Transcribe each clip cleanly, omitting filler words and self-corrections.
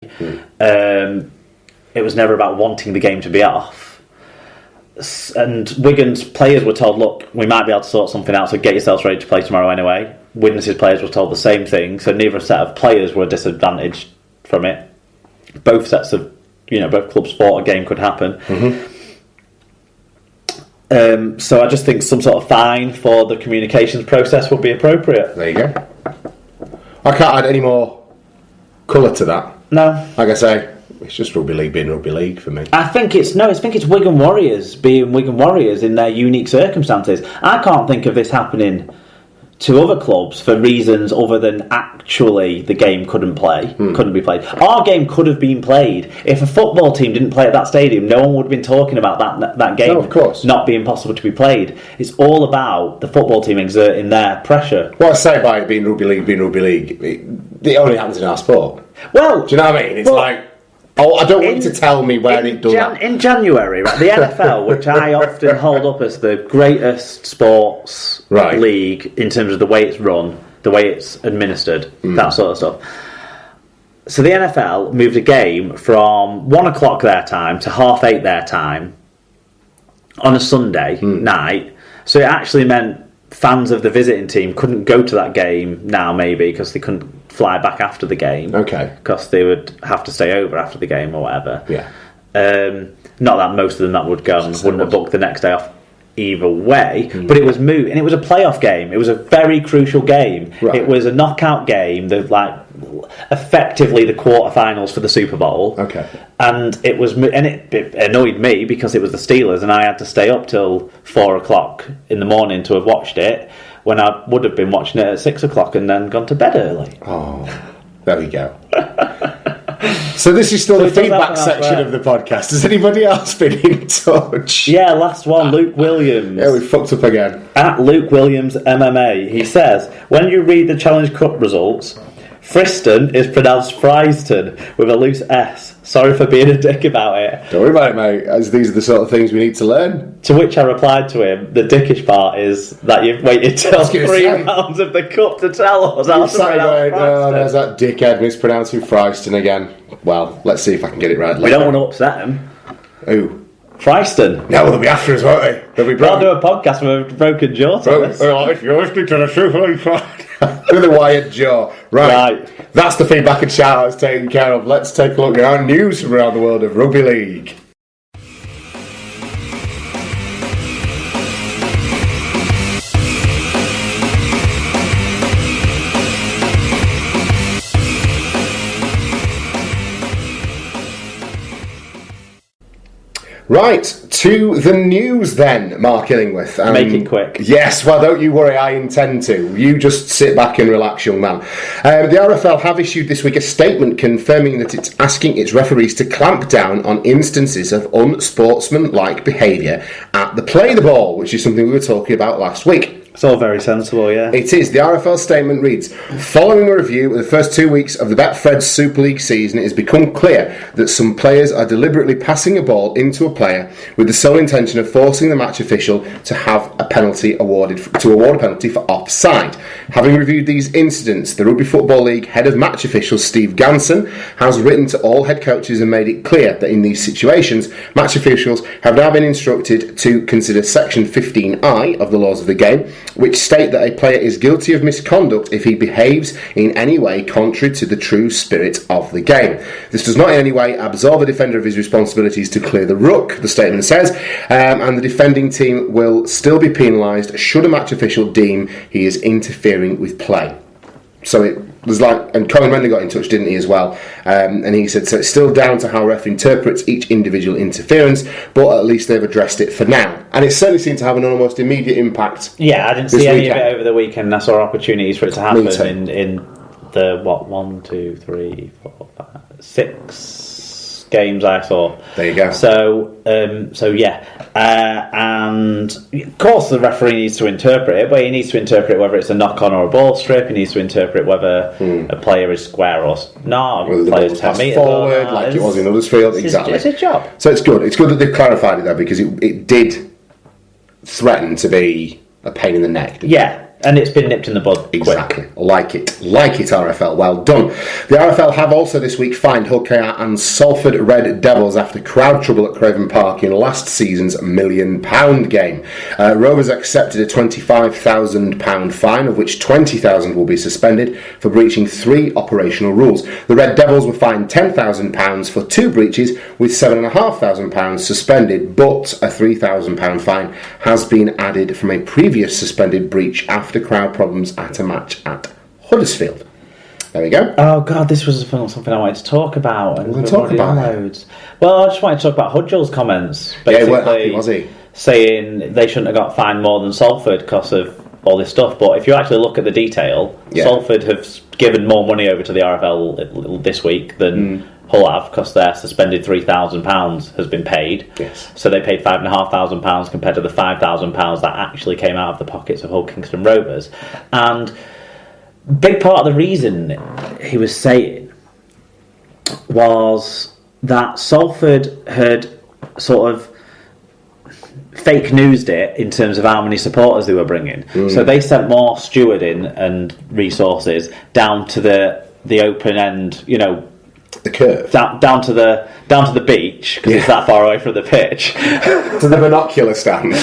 It was never about wanting the game to be off. And Wigan's players were told, look, we might be able to sort something out, so get yourselves ready to play tomorrow anyway. Widnes' players were told the same thing, so neither set of players were disadvantaged from it. Both sets of, both clubs thought a game could happen. So I just think some sort of fine for the communications process would be appropriate. There you go. I can't add any more colour to that. No. Like I say, it's just rugby league being rugby league for me. I think it's Wigan Warriors being Wigan Warriors in their unique circumstances. I can't think of this happening to other clubs for reasons other than actually the game couldn't be played. Our game could have been played. If a football team didn't play at that stadium, no one would have been talking about that game of course. Not being possible to be played. It's all about the football team exerting their pressure. What I say by it being rugby league, it only happens in our sport. Well, do you know what I mean? It's like, I don't want you to tell me where it does that. In January, right, the NFL, which I often hold up as the greatest sports league in terms of the way it's run, the way it's administered, that sort of stuff. So the NFL moved a game from 1 o'clock their time to 8:30 their time on a Sunday night. So it actually meant fans of the visiting team couldn't go to that game now, maybe, because they couldn't fly back after the game. Okay. Because they would have to stay over after the game or whatever. Yeah. Not that most of them that would go and wouldn't have booked the next day off either way, but it was moved, and it was a playoff game. It was a very crucial game. Right. It was a knockout game, effectively the quarterfinals for the Super Bowl. Okay. And it annoyed me because it was the Steelers, and I had to stay up till 4 o'clock in the morning to have watched it, when I would have been watching it at 6 o'clock and then gone to bed early. Oh, there we go. So this is still the feedback section of the podcast. Has anybody else been in touch? Yeah, last one, Luke Williams. Yeah, we fucked up again. At Luke Williams MMA, he says, when you read the Challenge Cup results, Friston is pronounced Fryston with a loose S. Sorry for being a dick about it. Don't worry about it, mate, as these are the sort of things we need to learn. To which I replied to him, the dickish part is that you've waited till 3 rounds of the cup to tell us how to pronounce Fryston. There's that dickhead mispronouncing Fryston again. Well, let's see if I can get it right. We don't want to upset him. Who? Fryston. No, they'll be after us, won't they? They'll be broken. I'll do a podcast with a broken jaw. If you're listening to the Super League with a wired jaw. Right. That's the feedback and shout-outs taken care of. Let's take a look at our news from around the world of rugby league. Right, to the news then, Mark Illingworth. Make it quick. Yes, well, don't you worry, I intend to. You just sit back and relax, young man. The RFL have issued this week a statement confirming that it's asking its referees to clamp down on instances of unsportsmanlike behaviour at the play the ball, which is something we were talking about last week. It's all very sensible, yeah. It is. The RFL statement reads, following a review of the first 2 weeks of the Betfred Super League season, it has become clear that some players are deliberately passing a ball into a player with the sole intention of forcing the match official to have a penalty award a penalty for offside. Having reviewed these incidents, the Rugby Football League head of match officials Steve Ganson has written to all head coaches and made it clear that in these situations, match officials have now been instructed to consider Section 15I of the laws of the game, which state that a player is guilty of misconduct if he behaves in any way contrary to the true spirit of the game. This does not in any way absolve a defender of his responsibilities to clear the ruck, the statement says, and the defending team will still be penalised should a match official deem he is interfering with play. So it was like, and Colin Renner got in touch, didn't he, as well? And he said, so it's still down to how ref interprets each individual interference, but at least they've addressed it for now. And it certainly seemed to have an almost immediate impact. Yeah, I didn't see any of it over the weekend. I saw opportunities for it to happen in the, 6 games I saw. There you go. So yeah. And of course the referee needs to interpret it, but he needs to interpret whether it's a knock-on or a ball strip. He needs to interpret whether a player is square or not. Whether the ball's passed forward, like it was in Huddersfield. Exactly. It's his job. So it's good. It's good that they've clarified it there, because it did threaten to be a pain in the neck. Yeah. And it's been nipped in the bud. Exactly. Quick. Like it, RFL. Well done. The RFL have also this week fined Hull KR and Salford Red Devils after crowd trouble at Craven Park in last season's £1 million game. Rovers accepted a £25,000 fine, of which £20,000 will be suspended for breaching 3 operational rules. The Red Devils were fined £10,000 for 2 breaches, with £7,500 suspended, but a £3,000 fine has been added from a previous suspended breach after crowd problems at a match at Huddersfield. There we go. Oh God, this was something I wanted to talk about. And we'll talk about it. Well, I just wanted to talk about Hudgell's comments. Basically, yeah, he weren't happy, was he? Saying they shouldn't have got fined more than Salford because of all this stuff. But if you actually look at the detail, Salford have given more money over to the RFL this week than Hull have, because their suspended £3,000 has been paid. Yes. So they paid £5,500 compared to the £5,000 that actually came out of the pockets of Hull Kingston Rovers. And big part of the reason he was saying was that Salford had sort of fake newsed it in terms of how many supporters they were bringing. So they sent more stewarding and resources down to the open end, the curve down to the beach, because it's that far away from the pitch, to the binocular stand.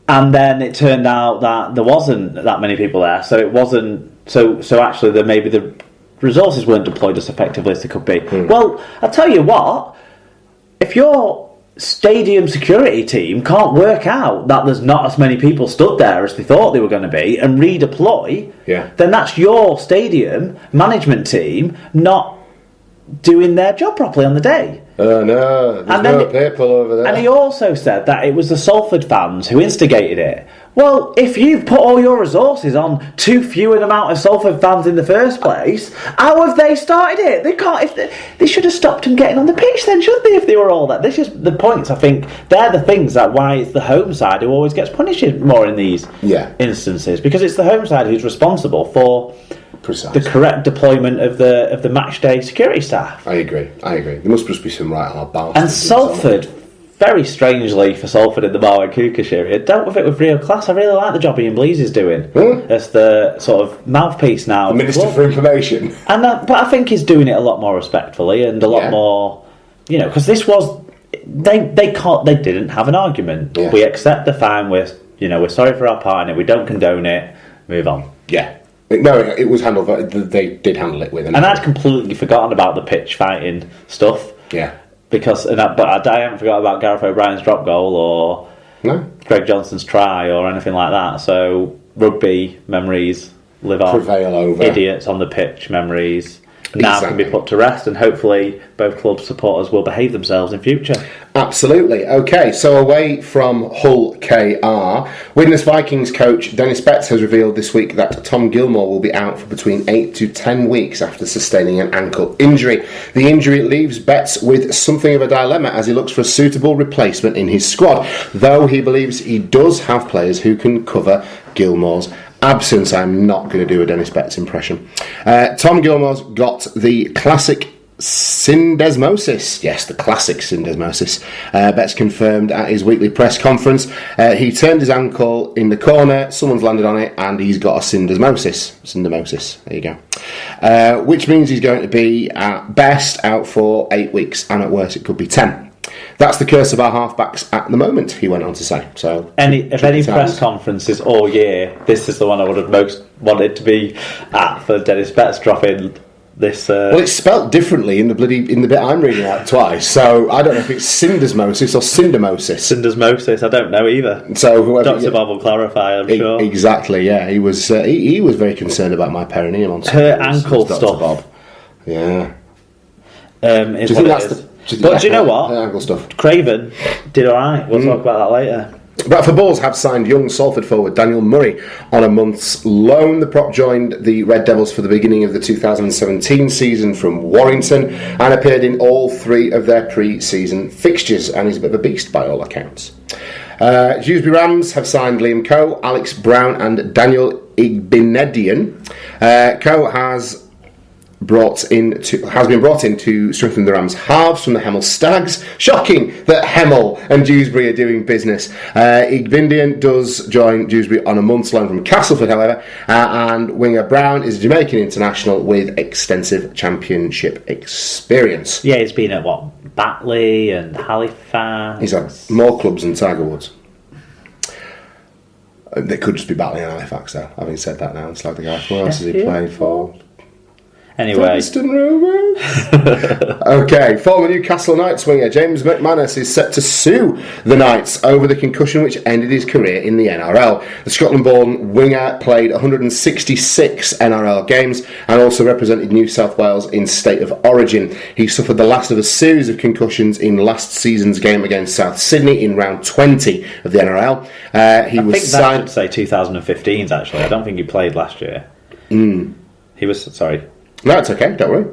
And then it turned out that there wasn't that many people there, so it wasn't. So actually, maybe the resources weren't deployed as effectively as they could be. Well, I'll tell you what: if your stadium security team can't work out that there's not as many people stood there as they thought they were going to be and redeploy, then that's your stadium management team not doing their job properly on the day. Oh no, there's no people over there. And he also said that it was the Salford fans who instigated it. Well, if you've put all your resources on too few an amount of Salford fans in the first place, how have they started it? They can't. They should have stopped them getting on the pitch then, shouldn't they? If they were all that, this is the points. I think they're the things that why it's the home side who always gets punished more in these instances, because it's the home side who's responsible for the correct deployment of the match day security staff. I agree. There must just be some right hard balance. And Salford, very strangely for Salford in the Marwan Kukish area, dealt with it with real class. I really like the job Ian Blease is doing as the sort of mouthpiece now. The Minister for Information. And but I think he's doing it a lot more respectfully and a lot more, because this was they didn't have an argument. Yeah. We accept the fine. We're sorry for our part in it. We don't condone it. Move on. Yeah. No, it was handled. They did handle it with. And I'd completely forgotten about the pitch fighting stuff. Yeah. But I haven't forgotten about Gareth O'Brien's drop goal or Greg Johnson's try or anything like that. So rugby memories live on. Prevail over. Idiots on the pitch memories now can be put to rest, and hopefully both club supporters will behave themselves in future. Absolutely. Okay, so away from Hull KR, Widnes Vikings coach Dennis Betts has revealed this week that Tom Gilmore will be out for between 8 to 10 weeks after sustaining an ankle injury. The injury leaves Betts with something of a dilemma as he looks for a suitable replacement in his squad, though he believes he does have players who can cover Gilmore's absence. I'm not going to do a Dennis Betts impression. Tom Gilmore's got the classic syndesmosis. Yes, the classic syndesmosis. Betts confirmed at his weekly press conference. He turned his ankle in the corner, someone's landed on it, and he's got a syndesmosis. Syndesmosis, there you go. Which means he's going to be at best out for 8 weeks, and at worst it could be 10. That's the curse of our halfbacks at the moment, he went on to say. So, any press conferences all year, this is the one I would have most wanted to be at for Dennis Betts dropping this. Well, it's spelt differently in the bit I'm reading out twice, so I don't know if it's syndesmosis or syndemosis. Syndesmosis, I don't know either. So whoever, Dr. Bob will clarify, I'm sure. Exactly, yeah. He was he was very concerned about my perineum on her ankle stuff. Bob. Yeah. Is what it is. But do you know what? Ankle stuff. Craven did alright. We'll talk about that later. Bradford Bulls have signed young Salford forward Daniel Murray on a month's loan. The prop joined the Red Devils for the beginning of the 2017 season from Warrington and appeared in all 3 of their pre-season fixtures, and he's a bit of a beast by all accounts. Dewsbury Rams have signed Liam Coe, Alex Brown and Daniel Igbinedian. Coe has has been brought in to strengthen the Rams' halves from the Hemel Stags. Shocking that Hemel and Dewsbury are doing business. Igbindian does join Dewsbury on a month's loan from Castleford, however, and winger Brown is a Jamaican international with extensive championship experience. Yeah, he's been at Batley and Halifax. He's had more clubs than Tiger Woods. They could just be Batley and Halifax, though. Having said that now, it's like the guy. Who else has he played for? Anyway. Okay, former Newcastle Knights winger James McManus is set to sue the Knights over the concussion which ended his career in the NRL. The Scotland-born winger played 166 NRL games and also represented New South Wales in State of Origin. He suffered the last of a series of concussions in last season's game against South Sydney in round 20 of the NRL. I think that should say 2015s, actually. I don't think he played last year. He was, sorry. No, it's okay, don't worry.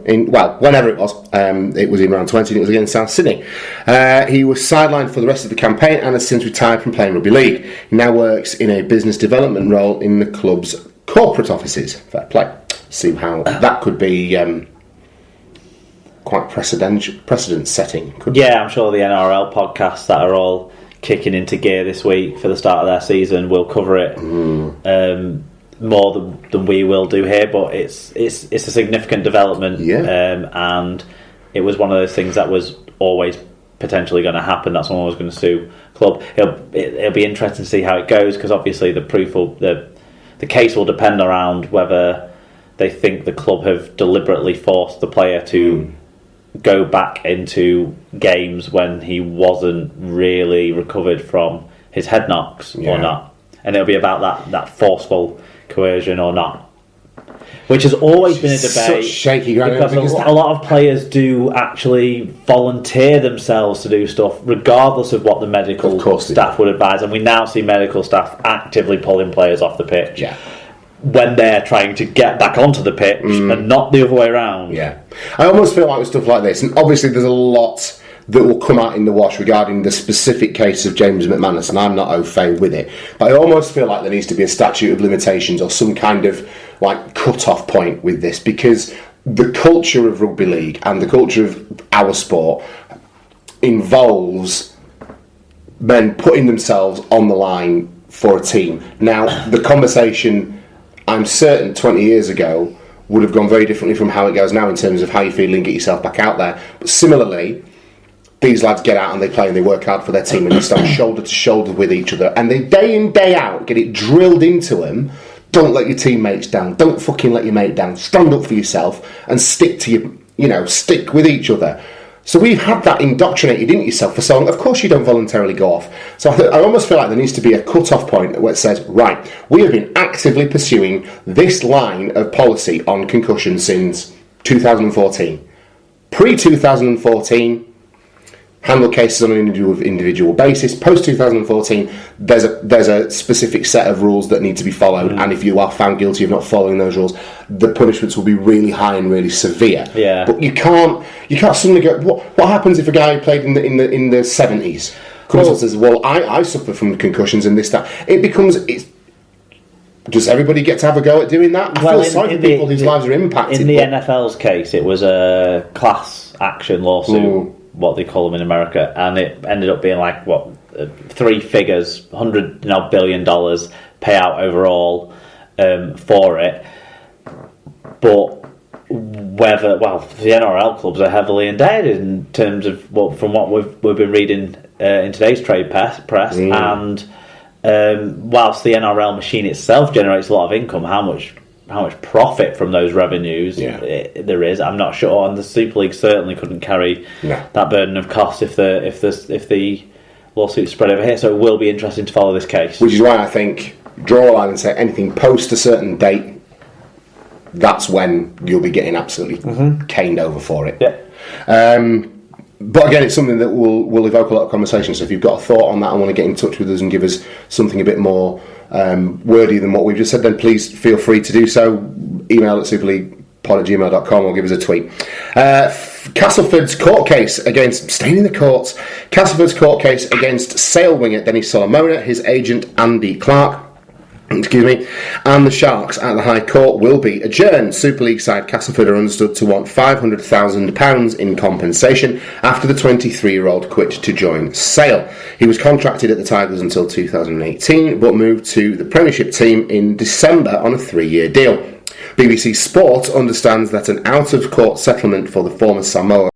Whenever it was in round 20 and it was against South Sydney. He was sidelined for the rest of the campaign and has since retired from playing rugby league. He now works in a business development role in the club's corporate offices. Fair play. See how that could be quite precedent setting. Yeah, I'm sure the NRL podcasts that are all kicking into gear this week for the start of their season will cover it. More than we will do here, but it's a significant development, and it was one of those things that was always potentially going to happen. That someone was going to sue club. It'll be interesting to see how it goes, because obviously the case will depend around whether they think the club have deliberately forced the player to go back into games when he wasn't really recovered from his head knocks or not, and it'll be about that forceful coercion or not, which has always been a debate. Such shaky ground, because a lot of players do actually volunteer themselves to do stuff regardless of what the medical staff would advise, and we now see medical staff actively pulling players off the pitch when they're trying to get back onto the pitch and not the other way around. I almost feel like with stuff like this, and obviously there's a lot that will come out in the wash regarding the specific case of James McManus, and I'm not au fait with it, but I almost feel like there needs to be a statute of limitations or some kind of cut-off point with this, because the culture of rugby league and the culture of our sport involves men putting themselves on the line for a team. Now, the conversation, I'm certain 20 years ago would have gone very differently from how it goes now in terms of how you feel and get yourself back out there, but similarly, these lads get out and they play and they work hard for their team and they stand shoulder to shoulder with each other, and they day in, day out get it drilled into them. Don't let your teammates down. Don't fucking let your mate down. Stand up for yourself and stick to stick with each other. So we've had that indoctrinated into yourself for so long. Of course you don't voluntarily go off. So I almost feel like there needs to be a cut-off point where it says, right, we have been actively pursuing this line of policy on concussion since 2014. Pre-2014, handle cases on an individual basis. Post 2014, there's a specific set of rules that need to be followed, and if you are found guilty of not following those rules, the punishments will be really high and really severe. But you can't suddenly go. What happens if a guy played in the 70s comes and says, "Well, I suffer from concussions and this that." Does everybody get to have a go at doing that? I feel sorry for people whose lives are impacted. In the NFL's case, it was a class action lawsuit. What they call them in America, and it ended up being 3 figures, $100 billion payout overall for it. But the NRL clubs are heavily indebted in terms of from what we've been reading in today's trade press, and whilst the NRL machine itself generates a lot of income, how much profit from those revenues there is, I'm not sure, and the Super League certainly couldn't carry that burden of cost if the lawsuit spread over here. So it will be interesting to follow this case. Which is why I think draw a line and say anything post a certain date, that's when you'll be getting absolutely caned over for it. But again, it's something that will evoke a lot of conversation. So if you've got a thought on that and want to get in touch with us and give us something a bit more wordy than what we've just said, then please feel free to do so. Email at superleaguepod@gmail.com or give us a tweet. Castleford's court case against Castleford's court case against Sale winger Dennis Solomona, his agent Andy Clark. excuse me, and the Sharks at the High Court will be adjourned. Super League side Castleford are understood to want £500,000 in compensation after the 23-year-old quit to join Sale. He was contracted at the Tigers until 2018, but moved to the Premiership team in December on a 3-year deal. BBC Sport understands that an out-of-court settlement for the former Samoa